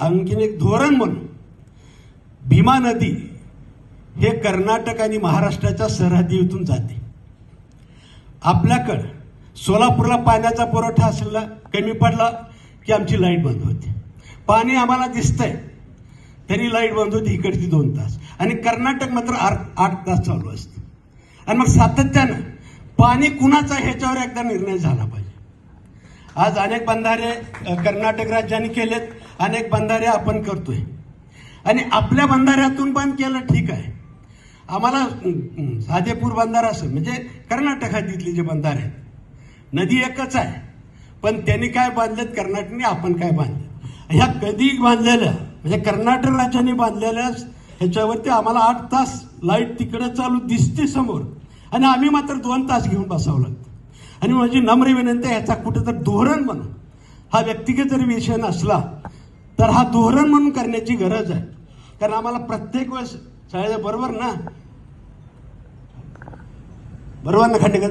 आणखीन एक धोरण म्हणून भीमा नदी हे कर्नाटक आणि महाराष्ट्राच्या सरहद्दीतून जाते. आपल्याकडं सोलापूरला पाण्याचा पुरवठा असला कमी पडला की आमची लाईट बंद होते. पाणी आम्हाला दिसतंय तरी लाईट बंद होती इकडची 2 तास, आणि कर्नाटक मात्र 8 तास चालू असतं. आणि मग सातत्यानं पाणी कुणाचं ह्याच्यावर एकदा निर्णय झाला पाहिजे. आज अनेक बंधारे कर्नाटक राज्याने केलेत, अनेक बंधारे आपण करतोय, आणि आपल्या बंधाऱ्यातून बंद केलं ठीक आहे. आम्हाला साधेपूर बंधारा असं म्हणजे कर्नाटक हद्दीतले जे बंधारे आहेत, नदी एकच आहे पण त्यांनी काय बांधलेत कर्नाटकने, आपण काय बांधले, ह्या कधी बांधलेल्या म्हणजे कर्नाटक राज्याने बांधलेल्या ह्याच्यावरती आम्हाला 8 तास लाईट तिकडे चालू दिसते समोर, आणि आम्ही मात्र 2 तास घेऊन बसावं लागतं. आणि माझी नम्र विनंती आहे, ह्याचा कुठेतरी धोरण म्हणून, हा व्यक्तिगत जरी विषय नसला तर हा धोरण म्हणून करण्याची गरज आहे. कारण आम्हाला प्रत्येक वेळेस शाळेला बरोबर ना खांडेकर